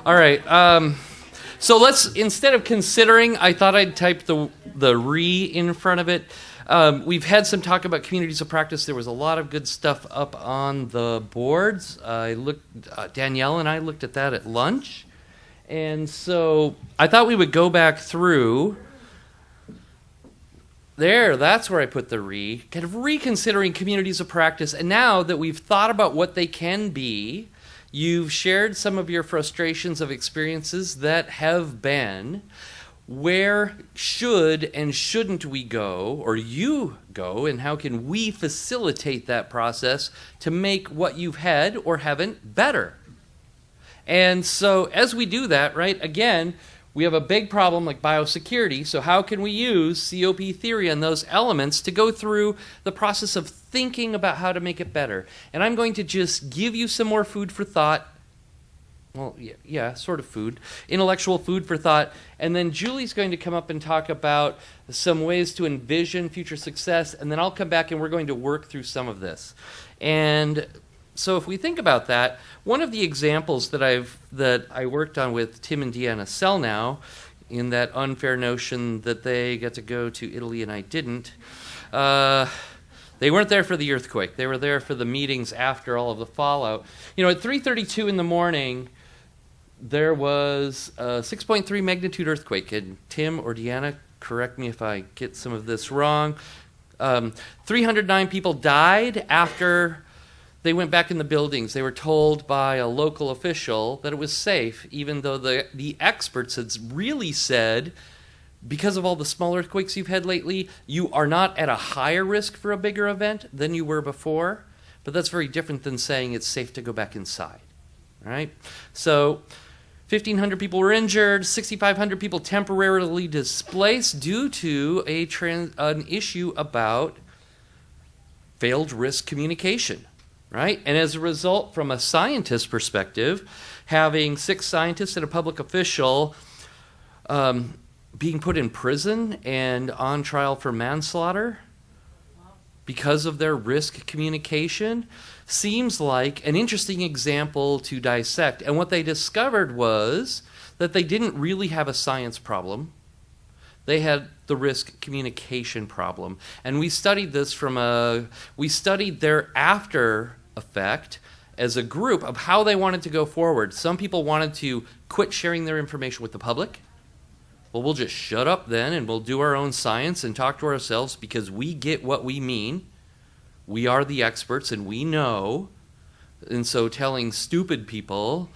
All right. So let's, instead of considering, I thought I'd type the re in front of it. We've had some talk about communities of practice. There was a lot of good stuff up on the boards. Danielle and I looked at that at lunch. And so I thought we would go back through. There, that's where I put the re. Kind of reconsidering communities of practice. And now that we've thought about what they can be, you've shared some of your frustrations of experiences that have been. Where should and shouldn't we go, or you go, and how can we facilitate that process to make what you've had or haven't better? And so as we do that, right, again, we have a big problem like biosecurity, so how can we use COP theory and those elements to go through the process of thinking about how to make it better? And I'm going to just give you some more food for thought. Well, yeah, sort of food, intellectual food for thought. And then Julie's going to come up and talk about some ways to envision future success. And then I'll come back and we're going to work through some of this. And so if we think about that, one of the examples that I worked on with Tim and Deanna Selnow, in that unfair notion that they got to go to Italy and I didn't, they weren't there for the earthquake. They were there for the meetings after all of the fallout. You know, at 3:32 in the morning, there was a 6.3 magnitude earthquake. And Tim or Deanna, correct me if I get some of this wrong. 309 people died after they went back in the buildings. They were told by a local official that it was safe, even though the experts had really said, because of all the small earthquakes you've had lately, you are not at a higher risk for a bigger event than you were before. But that's very different than saying it's safe to go back inside, right? So 1,500 people were injured, 6,500 people temporarily displaced due to an issue about failed risk communication, right? And as a result, from a scientist's perspective, having 6 scientists and a public official being put in prison and on trial for manslaughter because of their risk communication seems like an interesting example to dissect. And what they discovered was that they didn't really have a science problem. They had the risk communication problem. And we studied this we studied their after effect as a group of how they wanted to go forward. Some people wanted to quit sharing their information with the public. Well, we'll just shut up then and we'll do our own science and talk to ourselves because we get what we mean. We are the experts and we know. And so telling stupid people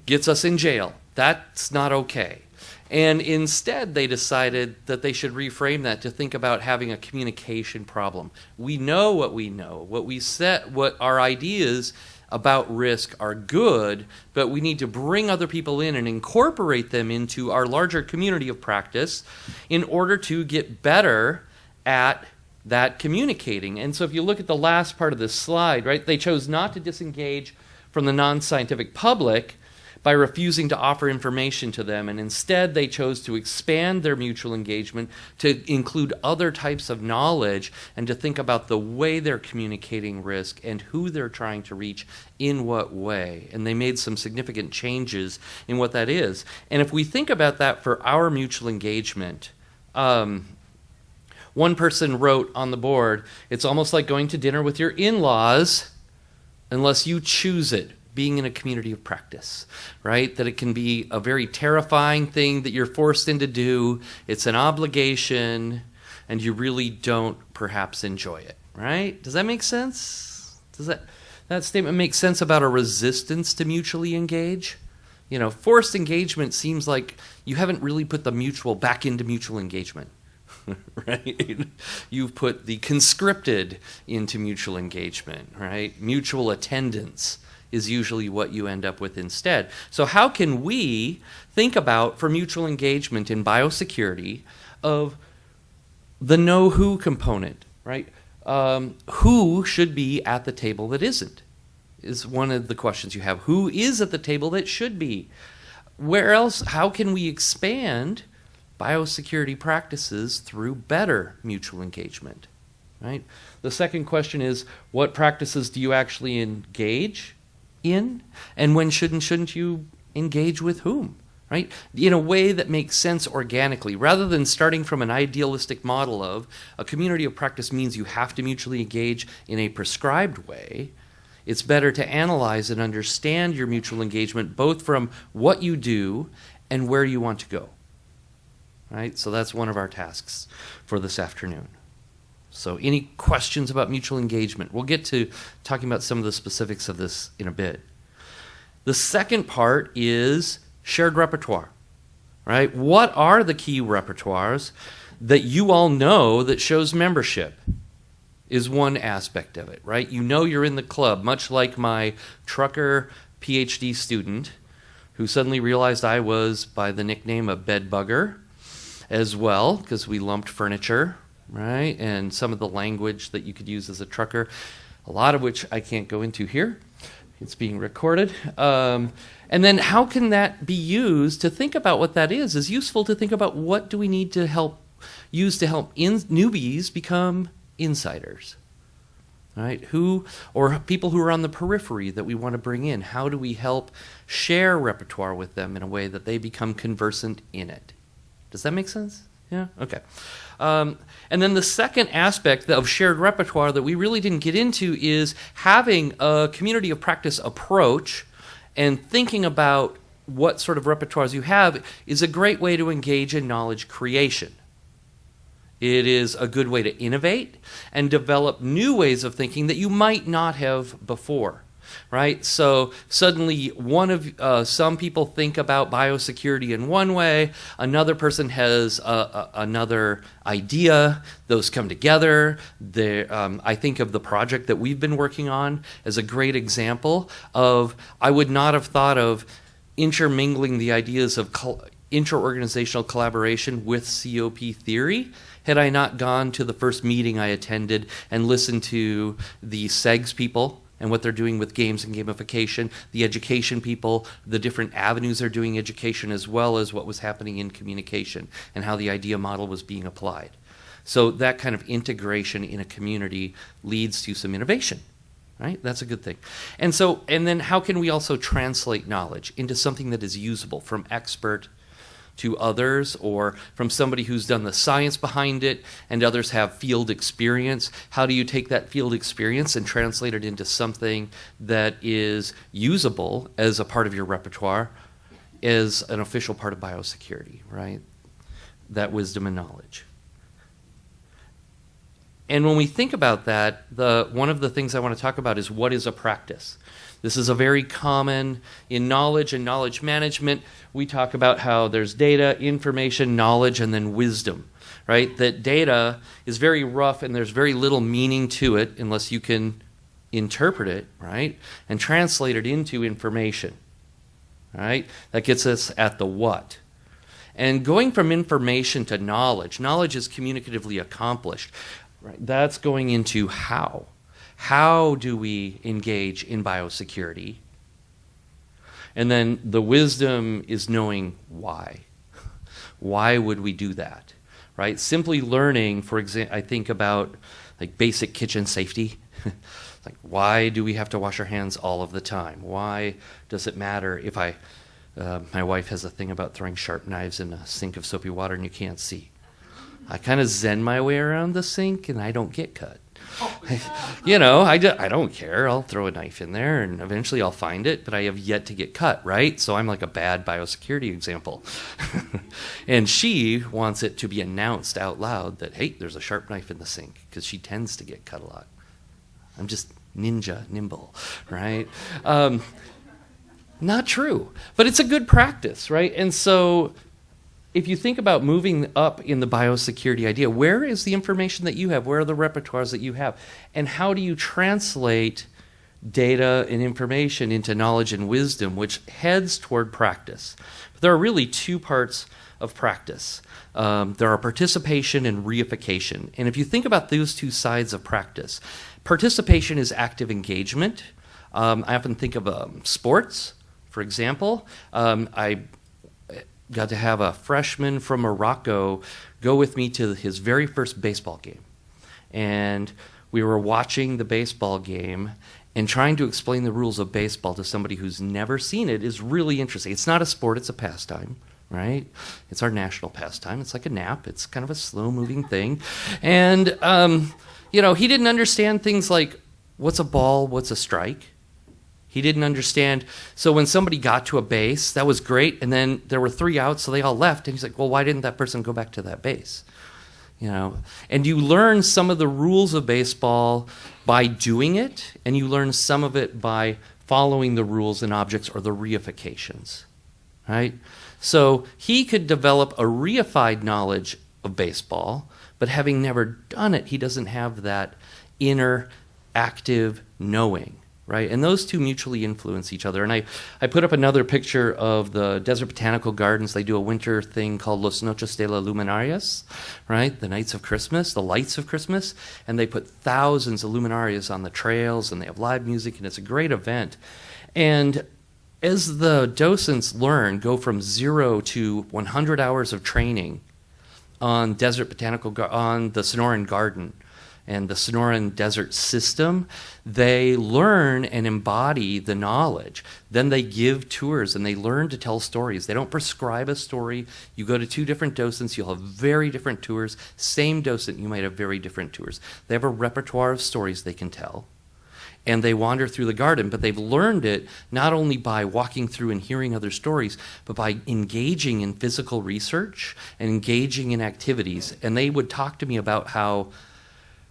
gets us in jail. That's not okay. And instead, they decided that they should reframe that to think about having a communication problem. We know what we know. What our ideas about risk are good, but we need to bring other people in and incorporate them into our larger community of practice in order to get better at that communicating. And so if you look at the last part of this slide, right, they chose not to disengage from the non-scientific public by refusing to offer information to them, and instead they chose to expand their mutual engagement to include other types of knowledge and to think about the way they're communicating risk and who they're trying to reach in what way. And they made some significant changes in what that is. And if we think about that for our mutual engagement, one person wrote on the board, it's almost like going to dinner with your in-laws unless you choose it. Being in a community of practice, right? That it can be a very terrifying thing that you're forced into do. It's an obligation, and you really don't perhaps enjoy it, right? Does that make sense? Does that statement make sense about a resistance to mutually engage? You know, forced engagement seems like you haven't really put the mutual back into mutual engagement, right? You've put the conscripted into mutual engagement, right? Mutual attendance is usually what you end up with instead. So how can we think about, for mutual engagement in biosecurity, of the know-who component, right? Who should be at the table that isn't, is one of the questions you have. Who is at the table that should be? Where else, how can we expand biosecurity practices through better mutual engagement, right? The second question is, what practices do you actually engage in, and when should and shouldn't you engage with whom, right? In a way that makes sense organically, rather than starting from an idealistic model of a community of practice means you have to mutually engage in a prescribed way. It's better to analyze and understand your mutual engagement both from what you do and where you want to go, right? So that's one of our tasks for this afternoon. So any questions about mutual engagement? We'll get to talking about some of the specifics of this in a bit. The second part is shared repertoire, right? What are the key repertoires that you all know that shows membership is one aspect of it, right? You know you're in the club, much like my trucker Ph.D. student who suddenly realized I was by the nickname of bed bugger as well, because we lumped furniture, right? And some of the language that you could use as a trucker, a lot of which I can't go into here. It's being recorded. And then how can that be used to think about what that is useful to think about what do we need to use to help newbies become insiders, right? Or people who are on the periphery that we want to bring in. How do we help share repertoire with them in a way that they become conversant in it? Does that make sense? Yeah? Okay. And then the second aspect of shared repertoire that we really didn't get into is having a community of practice approach and thinking about what sort of repertoires you have is a great way to engage in knowledge creation. It is a good way to innovate and develop new ways of thinking that you might not have before, right? So suddenly some people think about biosecurity in one way, another person has another idea, those come together. I think of the project that we've been working on as a great example of, I would not have thought of intermingling the ideas of inter-organizational collaboration with COP theory had I not gone to the first meeting I attended and listened to the SEGS people and what they're doing with games and gamification, the education people, the different avenues they're doing education, as well as what was happening in communication and how the idea model was being applied. So that kind of integration in a community leads to some innovation, right? That's a good thing. And then how can we also translate knowledge into something that is usable from expert to others, or from somebody who's done the science behind it and others have field experience? How do you take that field experience and translate it into something that is usable as a part of your repertoire, as an official part of biosecurity, right? That wisdom and knowledge. And when we think about that, one of the things I want to talk about is what is a practice. This is a very common in knowledge and knowledge management. We talk about how there's data, information, knowledge, and then wisdom, right? That data is very rough and there's very little meaning to it unless you can interpret it, right? And translate it into information, right? That gets us at the what. And going from information to knowledge is communicatively accomplished, right? That's going into how. How do we engage in biosecurity? And then the wisdom is knowing why. Why would we do that, right? Simply learning, for example, I think about like basic kitchen safety. Like, why do we have to wash our hands all of the time? Why does it matter if my wife has a thing about throwing sharp knives in a sink of soapy water and you can't see. I kind of zen my way around the sink and I don't get cut. I don't care. I'll throw a knife in there and eventually I'll find it, but I have yet to get cut, right? So I'm like a bad biosecurity example. And she wants it to be announced out loud that, hey, there's a sharp knife in the sink, because she tends to get cut a lot. I'm just nimble, right? Not true, but it's a good practice, right? And so if you think about moving up in the biosecurity idea, where is the information that you have? Where are the repertoires that you have? And how do you translate data and information into knowledge and wisdom, which heads toward practice? But there are really two parts of practice. There are participation and reification. And if you think about those two sides of practice, participation is active engagement. I often think of sports, for example. I got to have a freshman from Morocco go with me to his very first baseball game. And we were watching the baseball game, And trying to explain the rules of baseball to somebody who's never seen it is really interesting. It's not a sport, it's a pastime, right? It's our national pastime. It's like a nap. It's kind of a slow-moving thing. And, he didn't understand things like, what's a ball, what's a strike? He didn't understand. So when somebody got to a base, that was great, and then there were 3 outs, so they all left. And he's like, well, why didn't that person go back to that base? And you learn some of the rules of baseball by doing it, and you learn some of it by following the rules and objects or the reifications, right? So he could develop a reified knowledge of baseball, but having never done it, he doesn't have that inner active knowing, right? And those two mutually influence each other. And I put up another picture of the Desert Botanical Gardens. They do a winter thing called Los Noches de la Luminarias, right? The Nights of Christmas, the Lights of Christmas. And they put thousands of luminarias on the trails, and they have live music, and it's a great event. And as the docents go from 0 to 100 hours of training on Desert Botanical, on the Sonoran Garden, and the Sonoran Desert System, they learn and embody the knowledge. Then they give tours and they learn to tell stories. They don't prescribe a story. You go to 2 different docents, you'll have very different tours. Same docent, you might have very different tours. They have a repertoire of stories they can tell. And they wander through the garden, but they've learned it not only by walking through and hearing other stories, but by engaging in physical research and engaging in activities. And they would talk to me about how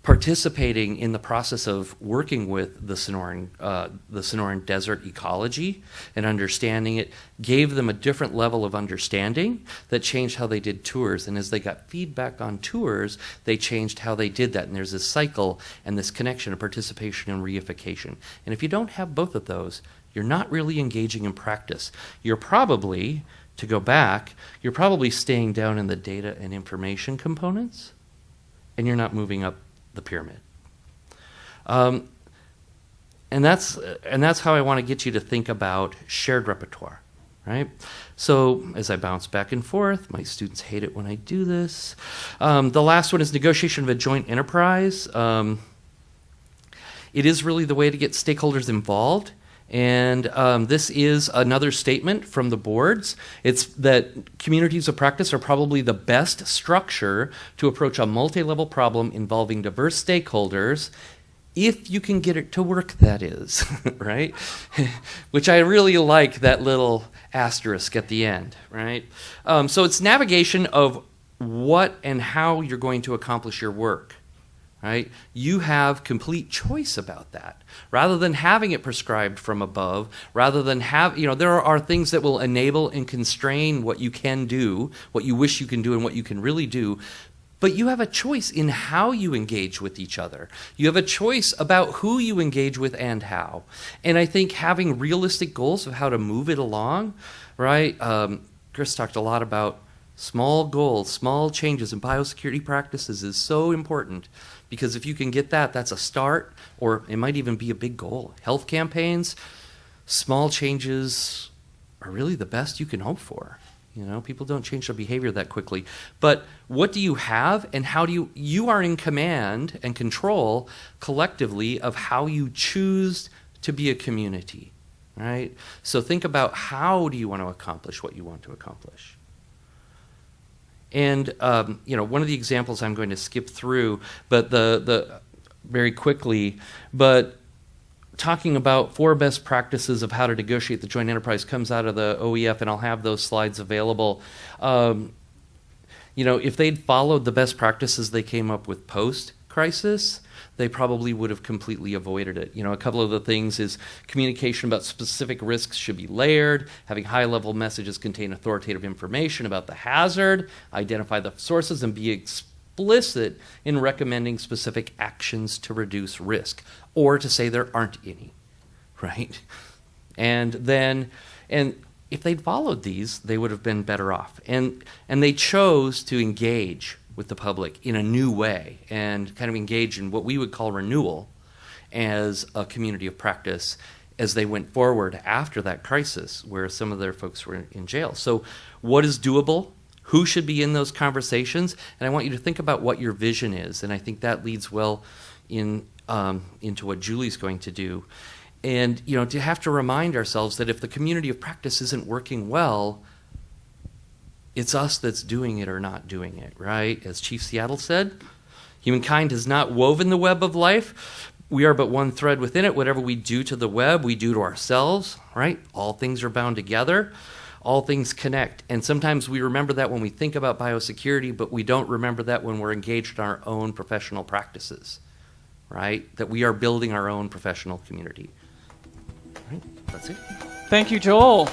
participating in the process of working with the Sonoran Desert ecology and understanding it gave them a different level of understanding that changed how they did tours. And as they got feedback on tours, they changed how they did that. And there's this cycle and this connection of participation and reification. And if you don't have both of those, you're not really engaging in practice. You're probably, to go back, you're probably staying down in the data and information components, and you're not moving up the pyramid. And that's how I want to get you to think about shared repertoire, right? So as I bounce back and forth, my students hate it when I do this. The last one is negotiation of a joint enterprise. It is really the way to get stakeholders involved. And this is another statement from the boards. It's that communities of practice are probably the best structure to approach a multi-level problem involving diverse stakeholders, if you can get it to work, that is, right? Which I really like that little asterisk at the end, right? So it's navigation of what and how you're going to accomplish your work. Right? You have complete choice about that. Rather than having it prescribed from above, rather than there are things that will enable and constrain what you can do, what you wish you can do, and what you can really do. But you have a choice in how you engage with each other. You have a choice about who you engage with and how. And I think having realistic goals of how to move it along, right? Chris talked a lot about small goals, small changes in biosecurity practices is so important. Because if you can get that, that's a start, or it might even be a big goal. Health campaigns, small changes are really the best you can hope for. People don't change their behavior that quickly. But what do you have, and how do you are in command and control collectively of how you choose to be a community, right? So think about, how do you want to accomplish what you want to accomplish? And one of the examples I'm going to skip through, but the very quickly, but talking about 4 best practices of how to negotiate the joint enterprise comes out of the OEF, and I'll have those slides available. If they'd followed the best practices they came up with post-crisis, they probably would have completely avoided it. A couple of the things is communication about specific risks should be layered, having high-level messages contain authoritative information about the hazard, identify the sources, and be explicit in recommending specific actions to reduce risk, or to say there aren't any, right? And if they'd followed these, they would have been better off. And they chose to engage with the public in a new way and kind of engage in what we would call renewal as a community of practice as they went forward after that crisis where some of their folks were in jail. So what is doable? Who should be in those conversations? And I want you to think about what your vision is. And I think that leads well in into what Julie's going to do. And, you know, to have to remind ourselves that if the community of practice isn't working well, it's us that's doing it or not doing it, right? As Chief Seattle said, humankind has not woven the web of life. We are but one thread within it. Whatever we do to the web, we do to ourselves, right? All things are bound together. All things connect. And sometimes we remember that when we think about biosecurity, but we don't remember that when we're engaged in our own professional practices, right? That we are building our own professional community. All right, that's it. Thank you, Joel.